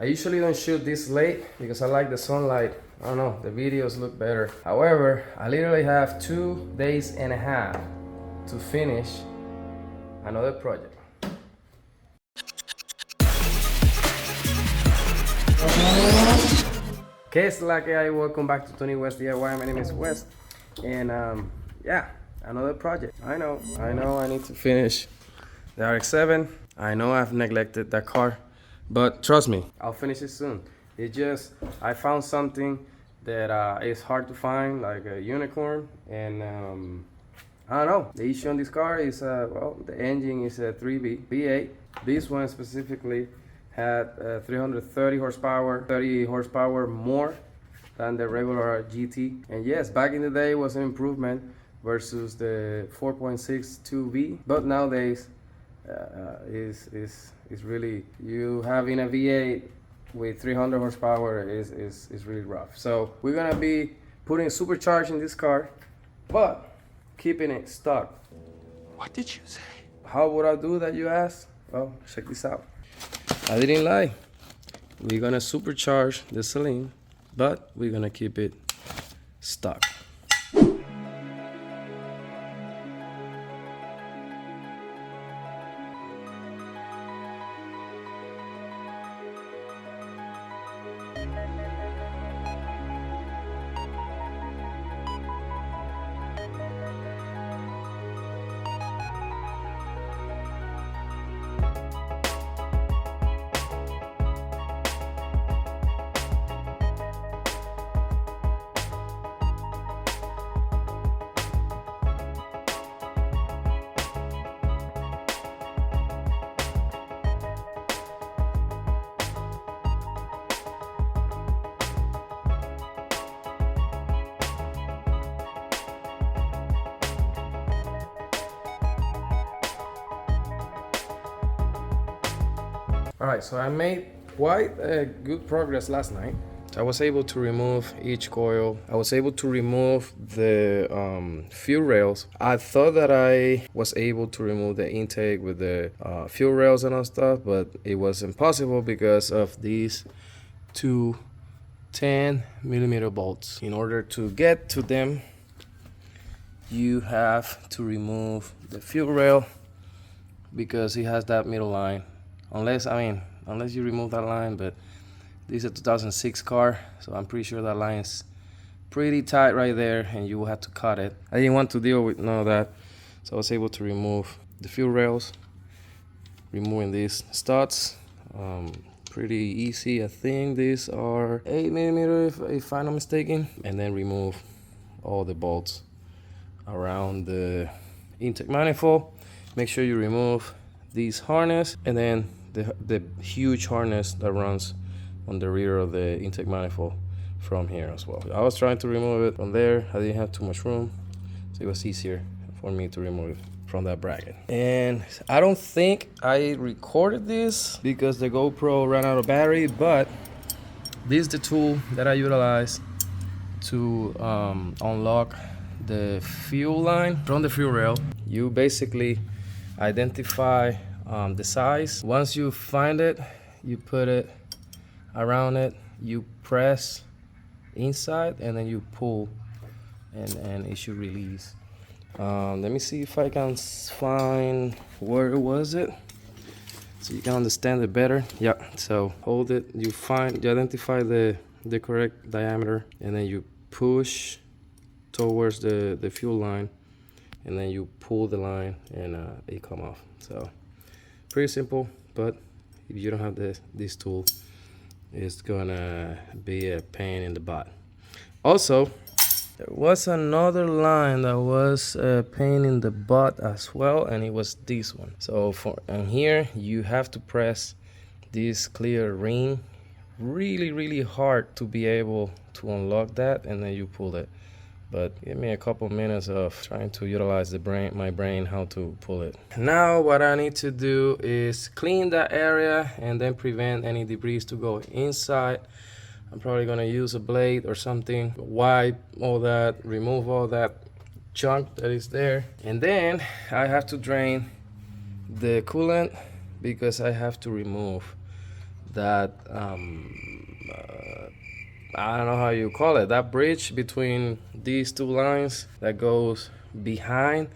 I usually don't shoot this late because I like the sunlight. I don't know, the videos look better. However, I literally have 2.5 days to finish another project. Okay, it's like welcome back to Tony West DIY. My name is West, and yeah, another project. I know I need to finish the RX-7. I know I've neglected that car, but trust me, I'll finish it soon. It just, I found something that is hard to find, like a unicorn, and I don't know. The issue on this car is, well, the engine is a 3V V8. This one specifically had 330 horsepower, 30 horsepower more than the regular GT. And yes, back in the day it was an improvement versus the 4.6 2V, but nowadays is really, you having a V8 with 300 horsepower is really rough. So we're gonna be putting a supercharge in this car, but keeping it stuck. What did you say? How would I do that, you ask? Well, check this out. I didn't lie. We're gonna supercharge the Saleen, but we're gonna keep it stuck. All right, so I made quite good progress last night. I was able to remove each coil. I was able to remove the fuel rails. I thought that I was able to remove the intake with the fuel rails and all stuff, but it was impossible because of these two 10mm bolts. In order to get to them, you have to remove the fuel rail because it has that middle line. Unless you remove that line, but this is a 2006 car, so I'm pretty sure that line is pretty tight right there and you will have to cut it. I didn't want to deal with none of that, so I was able to remove the fuel rails, removing these studs. Pretty easy. I think these are 8mm if I'm not mistaken, and then remove all the bolts around the intake manifold. Make sure you remove these harness and then the huge harness that runs on the rear of the intake manifold from here as well. I was trying to remove it from there. I didn't have too much room, so it was easier for me to remove it from that bracket. And I don't think I recorded this because the GoPro ran out of battery, but this is the tool that I utilize to unlock the fuel line from the fuel rail. You basically identify the size. Once you find it, you put it around it, you press inside, and then you pull, and it should release. Let me see if I can find where was it so you can understand it better. Yeah, so hold it, you identify the correct diameter, and then you push towards the fuel line, and then you pull the line, and it come off. So pretty simple, but if you don't have this tool, it's gonna be a pain in the butt. Also, there was another line that was a pain in the butt as well, and it was this one. So and here you have to press this clear ring really hard to be able to unlock that, and then you pull it. But give me a couple minutes of trying to utilize my brain how to pull it. Now what I need to do is clean that area and then prevent any debris to go inside. I'm probably gonna use a blade or something, wipe all that, remove all that junk that is there. And then I have to drain the coolant because I have to remove that I don't know how you call it, that bridge between these two lines that goes behind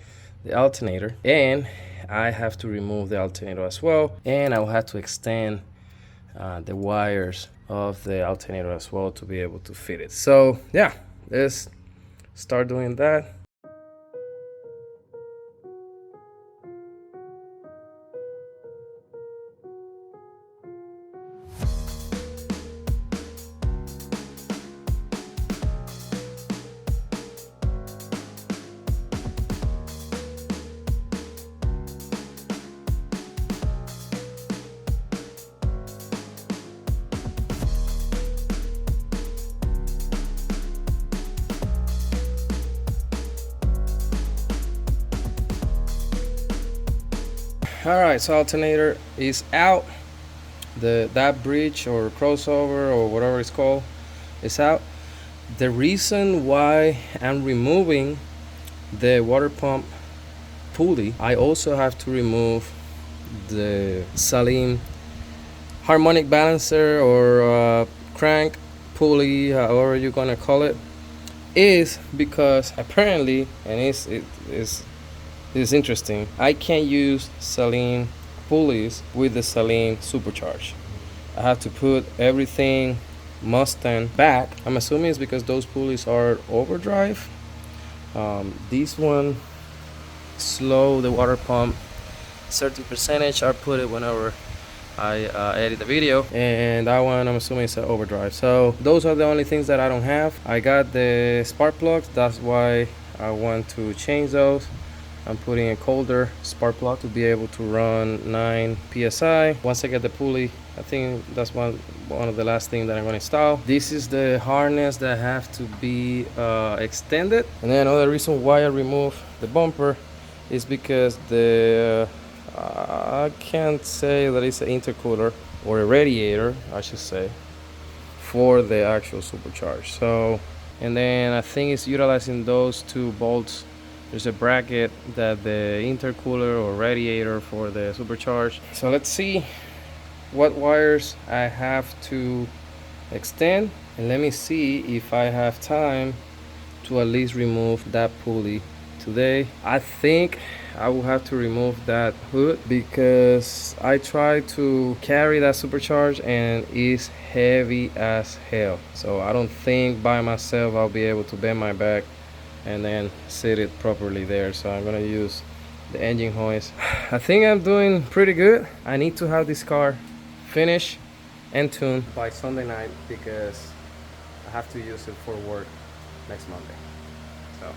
the alternator, and I have to remove the alternator as well, and I will have to extend the wires of the alternator as well to be able to fit it. So yeah, let's start doing that. All right, so alternator is out. That bridge or crossover or whatever it's called is out. The reason why I'm removing the water pump pulley, I also have to remove the Saleen harmonic balancer or crank pulley, however you're gonna call it, is because apparently, and it's interesting, I can't use Saleen pulleys with the Saleen Supercharger. I have to put everything Mustang back. I'm assuming it's because those pulleys are overdrive. This one slow the water pump certain percentage. I put it whenever I edit the video, and that one I'm assuming it's an overdrive. So those are the only things that I don't have. I got the spark plugs, that's why I want to change those. I'm putting a colder spark plug to be able to run 9 psi. Once I get the pulley, I think that's one of the last things that I'm going to install. This is the harness that have to be extended. And then another reason why I remove the bumper is because the I can't say that it's an intercooler or a radiator, I should say, for the actual supercharger. So, and then I think it's utilizing those two bolts. There's a bracket that the intercooler or radiator for the supercharge. So let's see what wires I have to extend, and let me see if I have time to at least remove that pulley today. I think I will have to remove that hood because I tried to carry that supercharge and it's heavy as hell. So I don't think by myself I'll be able to bend my back and then sit it properly there. So I'm gonna use the engine hoist. I think I'm doing pretty good. I need to have this car finished and tuned by Sunday night because I have to use it for work next Monday. So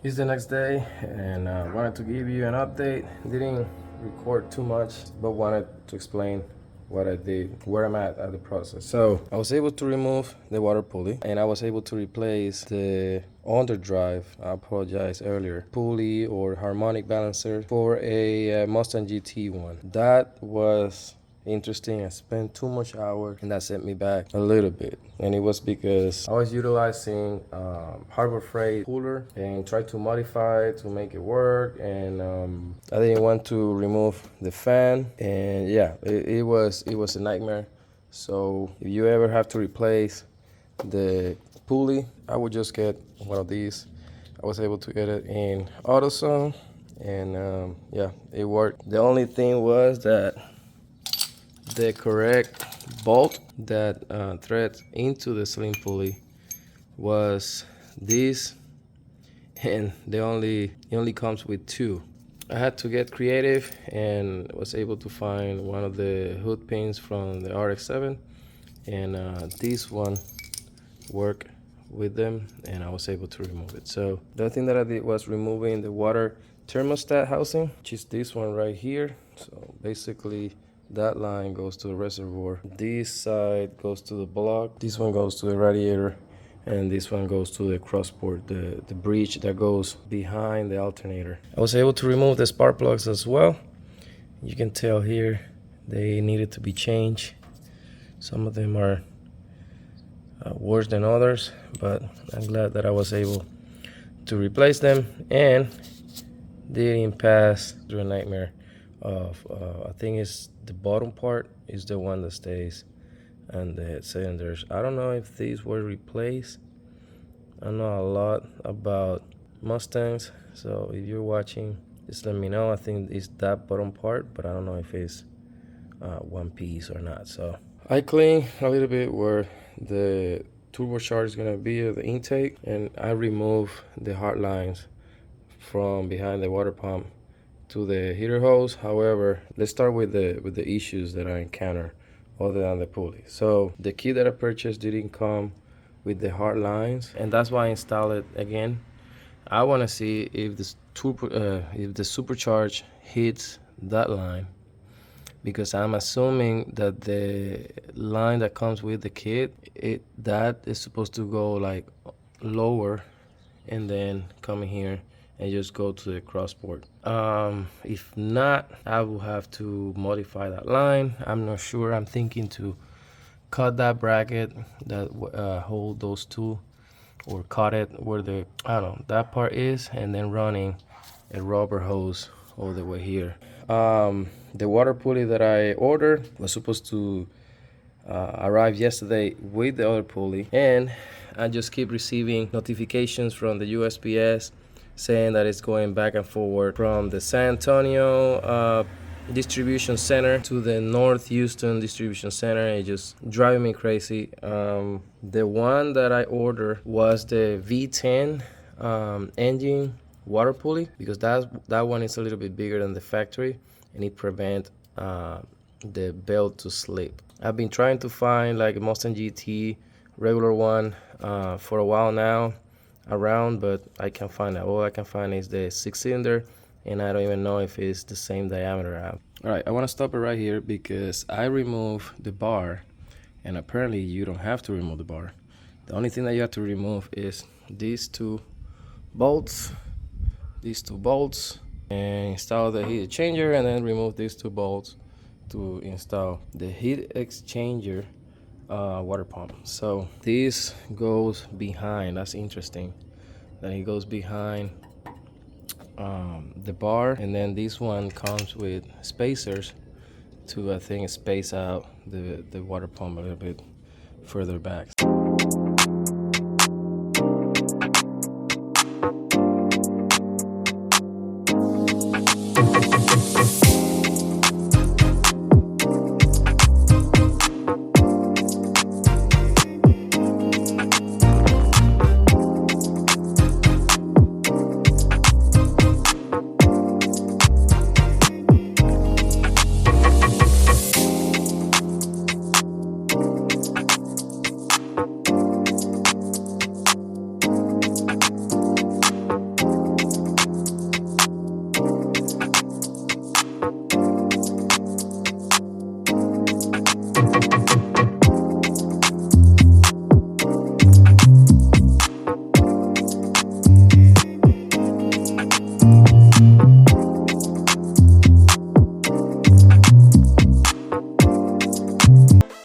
it's the next day, and wanted to give you an update. Didn't record too much, but wanted to explain what I did, where I'm at the process. So I was able to remove the water pulley, and I was able to replace the underdrive, I apologize earlier, pulley or harmonic balancer for a Mustang GT one. That was interesting. I spent too much hours, and that set me back a little bit, and it was because I was utilizing Harbor Freight cooler and tried to modify it to make it work, and I didn't want to remove the fan, and yeah, it was a nightmare. So if you ever have to replace the pulley, I would just get one of these. I was able to get it in AutoZone, and yeah, it worked. The only thing was that the correct bolt that threads into the sling pulley was this, and it only comes with two. I had to get creative and was able to find one of the hood pins from the RX-7, and this one worked with them, and I was able to remove it. So the other thing that I did was removing the water thermostat housing, which is this one right here. So basically that line goes to the reservoir, this side goes to the block, this one goes to the radiator, and this one goes to the crossport, the bridge that goes behind the alternator. I was able to remove the spark plugs as well. You can tell here they needed to be changed. Some of them are worse than others, but I'm glad that I was able to replace them and didn't pass through a nightmare of I think it's the bottom part is the one that stays, and the cylinders. I don't know if these were replaced. I know a lot about Mustangs, so if you're watching, just let me know. I think it's that bottom part, but I don't know if it's one piece or not. So I cleaned a little bit where the turbocharger is gonna be, the intake, and I removed the hard lines from behind the water pump to the heater hose. However, let's start with the issues that I encounter other than the pulley. So the kit that I purchased didn't come with the hard lines, and that's why I installed it again. I want to see if the supercharge hits that line, because I'm assuming that the line that comes with the kit, that is supposed to go like lower and then come in here and just go to the crossport. If not, I will have to modify that line. I'm not sure. I'm thinking to cut that bracket that hold those two, or cut it where the, I don't know, that part is, and then running a rubber hose all the way here. The water pulley that I ordered was supposed to arrive yesterday with the other pulley, and I just keep receiving notifications from the USPS saying that it's going back and forward from the San Antonio distribution center to the North Houston distribution center. It's just driving me crazy. The one that I ordered was the V10 engine water pulley, because that one is a little bit bigger than the factory, and it prevents the belt to slip. I've been trying to find like a Mustang GT regular one for a while now around, but I can't find it. All I can find is the 6-cylinder, and I don't even know if it's the same diameter. All right, I want to stop it right here because I removed the bar, and apparently you don't have to remove the bar. The only thing that you have to remove is these two bolts, and install the heat exchanger, and then remove these two bolts to install the heat exchanger water pump. So this goes behind. That's interesting that it goes behind the bar, and then this one comes with spacers to, I think, space out the water pump a little bit further back.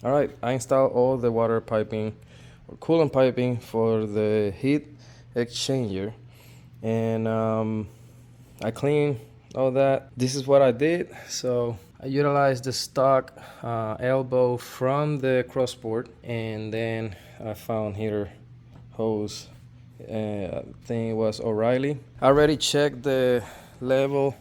Alright, I installed all the water piping or coolant piping for the heat exchanger, and I cleaned all that. This is what I did. So I utilized the stock elbow from the crossport, and then I found heater hose. I think it was O'Reilly. I already checked the level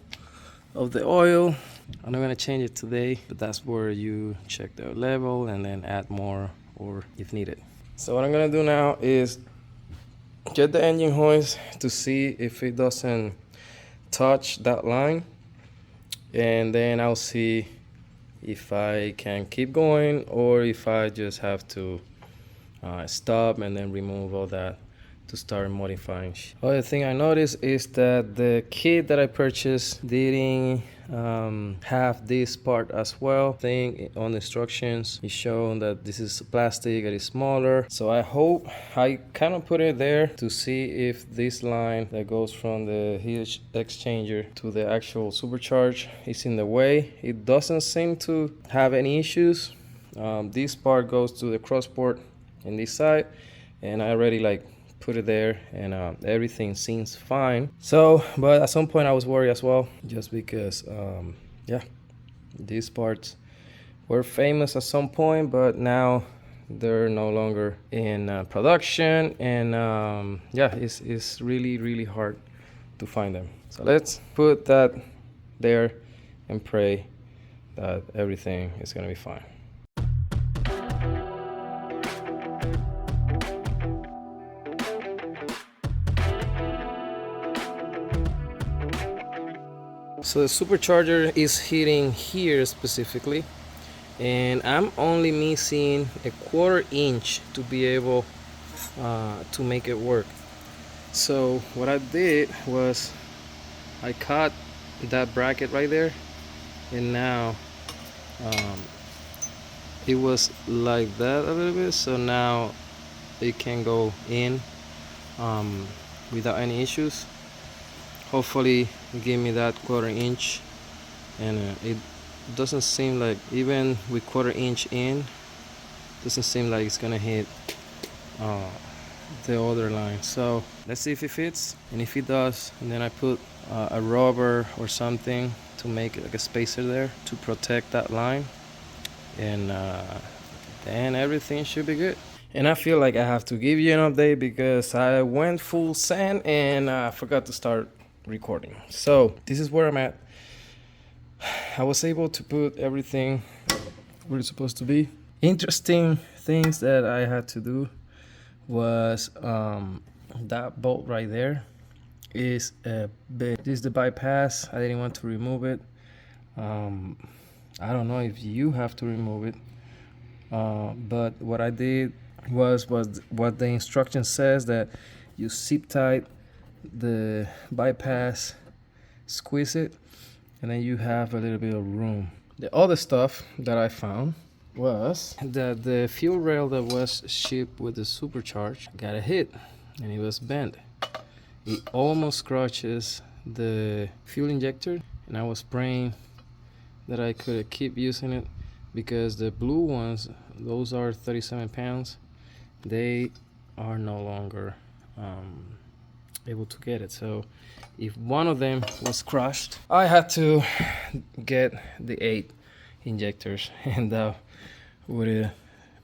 of the oil. I'm not gonna change it today, but that's where you check the level and then add more or if needed. So what I'm gonna do now is get the engine hoist to see if it doesn't touch that line, and then I'll see if I can keep going or if I just have to stop and then remove all that to start modifying. Other thing I noticed is that the kit that I purchased didn't have this part as well. Thing on the instructions is showing that this is plastic, it is smaller. So I hope, I kind of put it there to see if this line that goes from the heat exchanger to the actual supercharge is in the way. It doesn't seem to have any issues. This part goes to the cross port in this side, and I already like put it there, and everything seems fine. So, but at some point I was worried as well, just because yeah, these parts were famous at some point, but now they're no longer in production, and yeah, it's really hard to find them. So let's put that there and pray that everything is gonna be fine. So the supercharger is hitting here specifically, and I'm only missing a 1/4 inch to be able to make it work. So what I did was I cut that bracket right there, and now it was like that a little bit, so now it can go in without any issues. Hopefully give me that 1/4 inch, and it doesn't seem like, even with 1/4 inch in, doesn't seem like it's gonna hit the other line. So let's see if it fits, and if it does, and then I put a rubber or something to make like a spacer there to protect that line, and then everything should be good. And I feel like I have to give you an update because I went full send and I forgot to start recording. So this is where I'm at. I was able to put everything where it's supposed to be. Interesting things that I had to do was that bolt right there is a bit, this is the bypass. I didn't want to remove it. I don't know if you have to remove it, but what I did was what the instruction says, that you zip tight the bypass, squeeze it, and then you have a little bit of room. The other stuff that I found was that the fuel rail that was shipped with the supercharge got a hit, and it was bent. It almost scratches the fuel injector, and I was praying that I could keep using it, because the blue ones, those are 37 pounds, they are no longer able to get it. So if one of them was crushed, I had to get the 8 injectors, and that would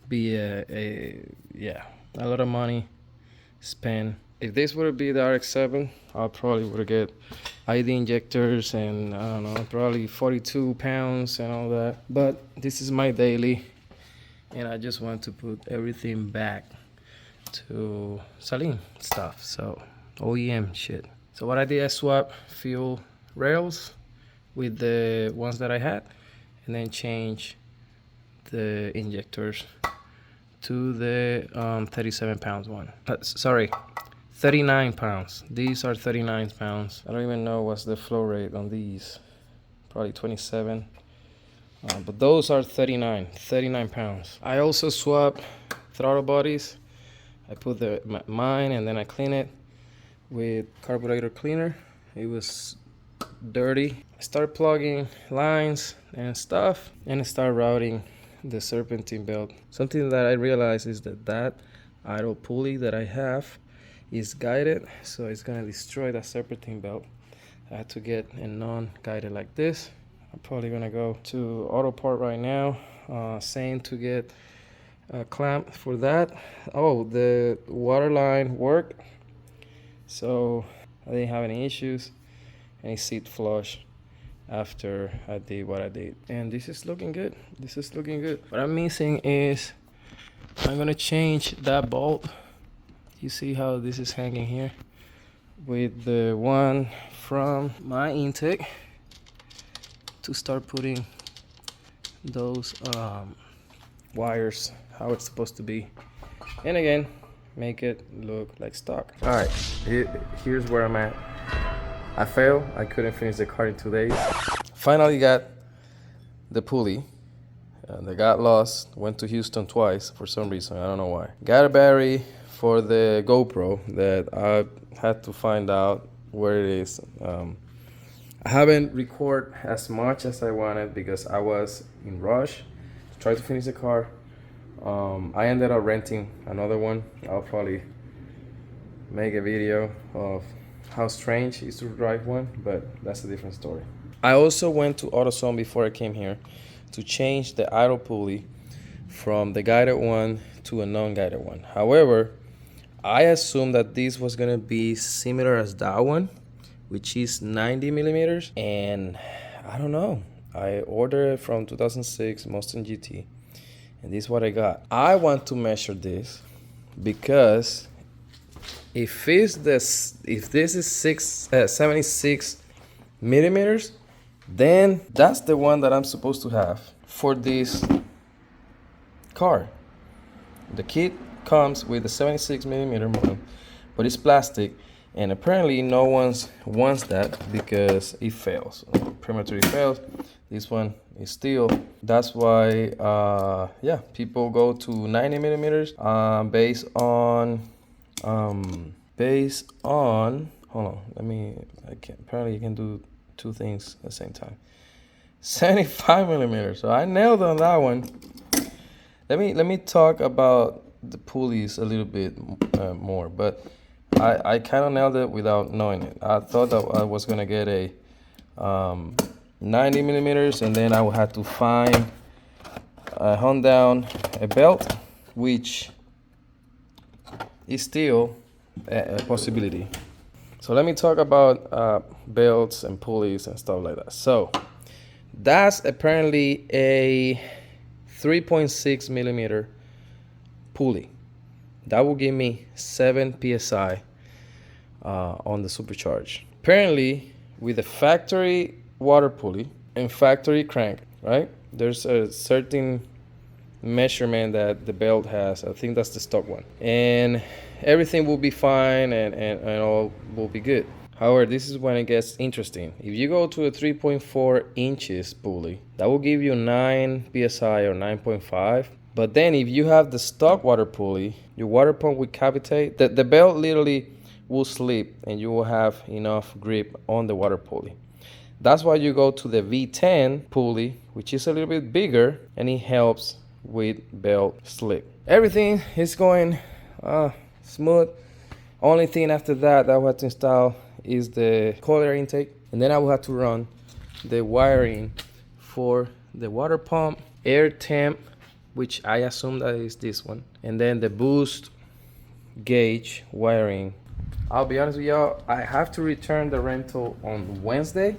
be a lot of money spent. If this would be the RX-7, I probably would get ID injectors and, I don't know, probably 42 pounds and all that. But this is my daily, and I just want to put everything back to Saleen stuff, so OEM shit. So what I did, I swapped fuel rails with the ones that I had, and then change the injectors to the 37 pounds one. Sorry, 39 pounds. These are 39 pounds. I don't even know what's the flow rate on these. Probably 27. But those are 39 pounds. I also swapped throttle bodies. I put mine, and then I clean it with carburetor cleaner. It was dirty. I start plugging lines and stuff, and I start routing the serpentine belt. Something that I realized is that idle pulley that I have is guided, so it's gonna destroy that serpentine belt. I had to get a non-guided like this. I'm probably gonna go to auto part right now, saying to get a clamp for that. Oh, the water line worked, so I didn't have any issues, and it seat flush after I did what I did, and this is looking good. This is looking good. What I'm missing is I'm gonna change that bolt. You see how this is hanging here with the one from my intake, to start putting those wires how it's supposed to be. And again, make it look like stock. All right, here's where I'm at. I failed. I couldn't finish the car in 2 days. Finally got the pulley. They got lost. Went to Houston twice for some reason. I don't know why. Got a battery for the GoPro that I had to find out where it is. I haven't recorded as much as I wanted because I was in rush to try to finish the car. I ended up renting another one. I'll probably make a video of how strange it is to drive one, but that's a different story. I also went to AutoZone before I came here to change the idle pulley from the guided one to a non-guided one. However, I assumed that this was gonna be similar as that one, which is 90 millimeters, and I don't know. I ordered it from 2006 Mustang GT, and this is what I got. I want to measure this because if this is 76 millimeters, then that's the one that I'm supposed to have for this car. The kit comes with a 76 millimeter one, but it's plastic, and apparently no one wants that because it fails. Prematurely fails. This one is steel. That's why yeah, people go to 90 millimeters based on hold on, apparently you can do two things at the same time. 75 millimeters. So I nailed on that one. Let me talk about the pulleys a little bit more, but I kind of nailed it without knowing it. I thought that I was gonna get a 90 millimeters, and then I would have to find hunt down a belt, which is still a possibility. So let me talk about belts and pulleys and stuff like that. So that's apparently a 3.6 millimeter pulley. That will give me 7 psi on the supercharge. Apparently, with the factory water pulley and factory crank, right? There's a certain measurement that the belt has. I think that's the stock one, and everything will be fine and all will be good. However, this is when it gets interesting. If you go to a 3.4 inches pulley, that will give you 9 psi or 9.5. But then if you have the stock water pulley, your water pump will cavitate. The belt literally will slip and you will have enough grip on the water pulley. That's why you go to the V10 pulley, which is a little bit bigger, and it helps with belt slip. Everything is going smooth. Only thing after that I will have to install is the cold air intake, and then I will have to run the wiring for the water pump, air temp, which I assume that is this one, and then the boost gauge wiring. I'll be honest with y'all, I have to return the rental on Wednesday,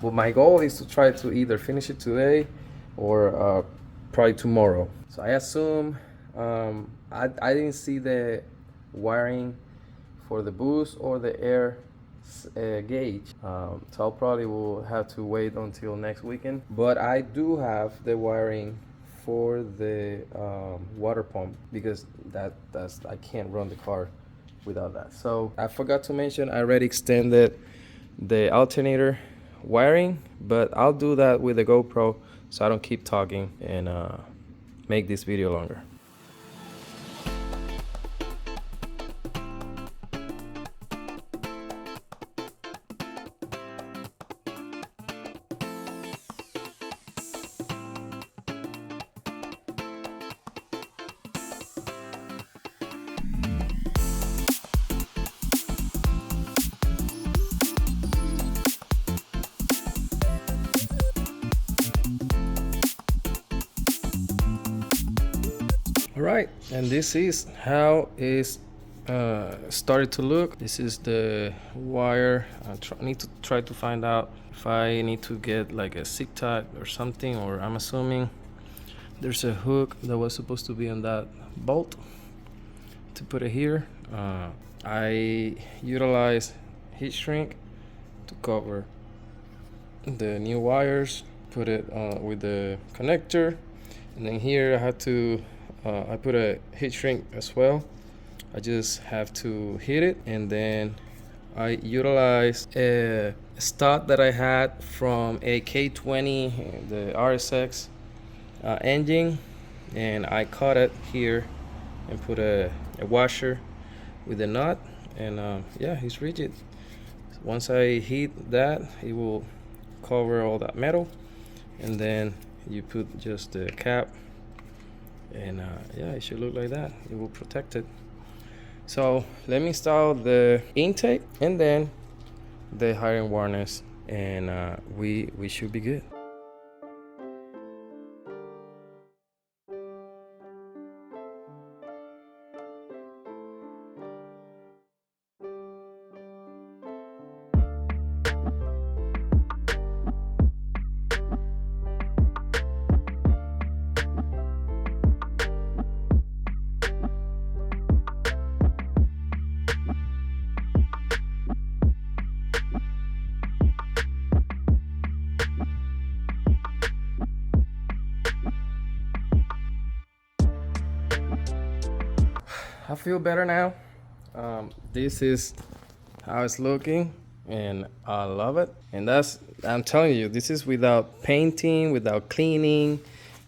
but my goal is to try to either finish it today or probably tomorrow. So I assume I didn't see the wiring for the boost or the air gauge, so I'll probably will have to wait until next weekend. But I do have the wiring for the water pump because that's I can't run the car without that. So I forgot to mention I already extended the alternator wiring, but I'll do that with the GoPro so I don't keep talking and make this video longer. All right, and this is how it's started to look. This is the wire. I need to try to find out if I need to get like a zig tag or something, or I'm assuming there's a hook that was supposed to be on that bolt to put it here. I utilize heat shrink to cover the new wires, put it with the connector, and then here I had to I put a heat shrink as well I just have to hit it, and then I utilized a stud that I had from a K20, the RSX engine, and I cut it here and put a washer with a nut, and yeah, it's rigid. Once I heat that, it will cover all that metal, and then you put just the cap, and yeah, it should look like that. It will protect it. So let me install the intake and then the hiring harness, and we should be good. I feel better now. This is how it's looking, and I love it. And I'm telling you, this is without painting, without cleaning,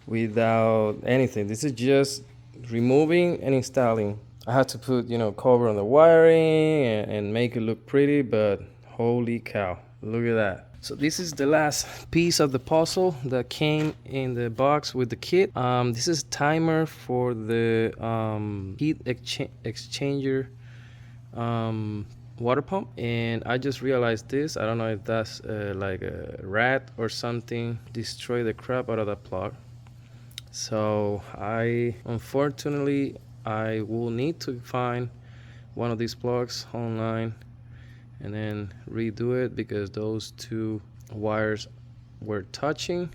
without anything. This is just removing and installing. I had to put, cover on the wiring and make it look pretty, but holy cow, look at that. So this is the last piece of the puzzle that came in the box with the kit. This is a timer for the heat exchanger water pump, and I just realized this. I don't know if that's like a rat or something destroyed the crap out of that plug. So unfortunately I will need to find one of these plugs online and then redo it, because those two wires were touching.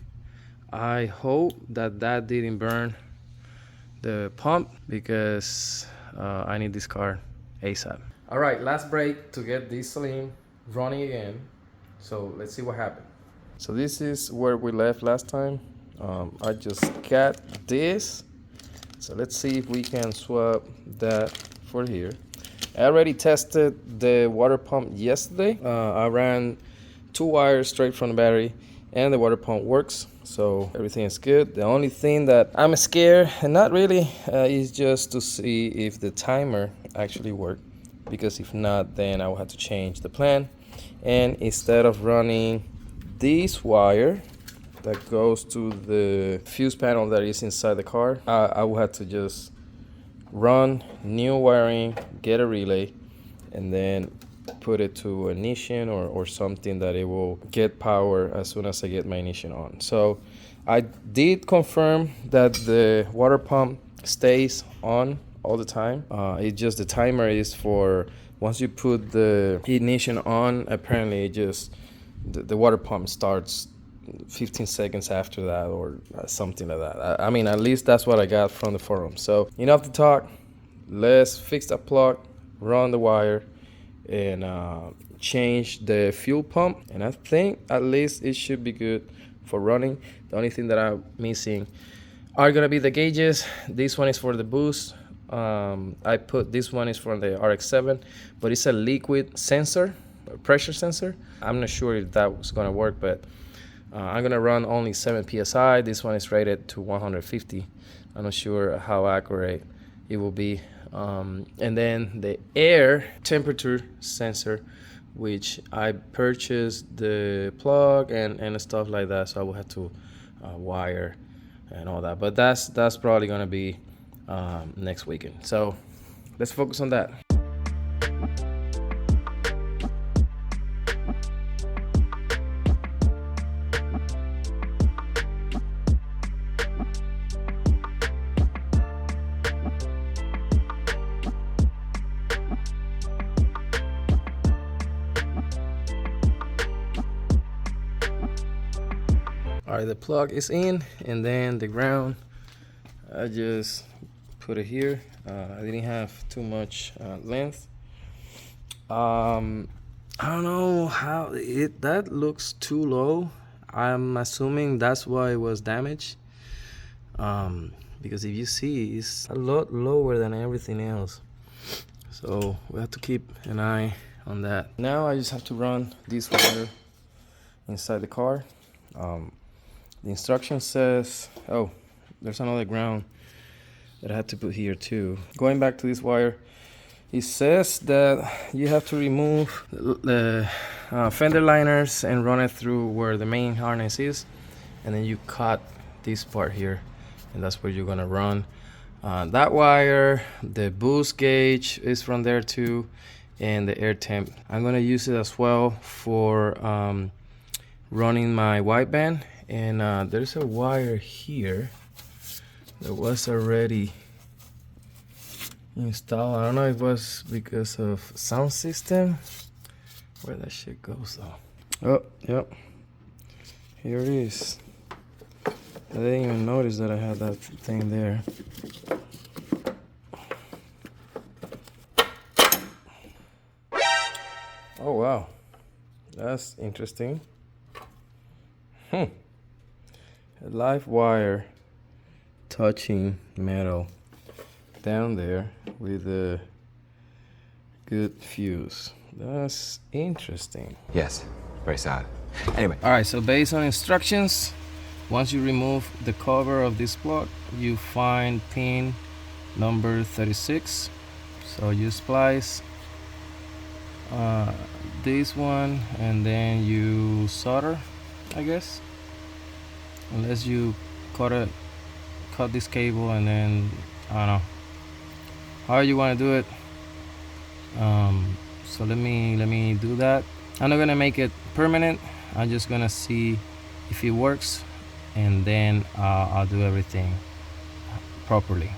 I hope that didn't burn the pump, because I need this car ASAP. All right, last break to get this Saleen running again. So let's see what happened. So this is where we left last time. I just got this. So let's see if we can swap that for here. I already tested the water pump yesterday. I ran 2 wires straight from the battery, and the water pump works, so everything is good. The only thing that I'm scared, and not really, is just to see if the timer actually worked, because if not, then I will have to change the plan. And instead of running this wire that goes to the fuse panel that is inside the car, I will have to just run new wiring, get a relay, and then put it to ignition or something that it will get power as soon as I get my ignition on. So I did confirm that the water pump stays on all the time. It's just the timer is for once you put the ignition on, apparently it just the water pump starts 15 seconds after that, or something like that. I mean, at least that's what I got from the forum. So enough to talk. Let's fix that plug, run the wire, and change the fuel pump. And I think at least it should be good for running. The only thing that I'm missing are gonna be the gauges. This one is for the boost. I put this one is from the RX-7, but it's a liquid sensor, a pressure sensor. I'm not sure if that was gonna work, but I'm gonna run only 7 psi. This one is rated to 150. I'm not sure how accurate it will be. And then the air temperature sensor, which I purchased the plug and stuff like that, so I will have to wire and all that. But that's probably gonna be next weekend. So let's focus on that. All right, the plug is in, and then the ground, I just put it here. I didn't have too much length. I don't know how that looks too low. I'm assuming that's why it was damaged. Because if you see, it's a lot lower than everything else. So we have to keep an eye on that. Now I just have to run this wire inside the car. The instruction says, oh, there's another ground that I had to put here too. Going back to this wire, it says that you have to remove the fender liners and run it through where the main harness is, and then you cut this part here, and that's where you're gonna run that wire. The boost gauge is from there too, and the air temp. I'm gonna use it as well for running my wideband. And there's a wire here that was already installed. I don't know if it was because of sound system. Where that shit goes though. Oh, yep. Here it is. I didn't even notice that I had that thing there. Oh wow, that's interesting. A live wire touching metal down there with a good fuse. That's interesting. Yes, very sad. Anyway. All right, so based on instructions, once you remove the cover of this plug, you find pin number 36. So you splice this one and then you solder, I guess. Unless you cut this cable and then I don't know how you want to do it. So let me do that. I'm not gonna make it permanent. I'm just gonna see if it works, and then I'll do everything properly.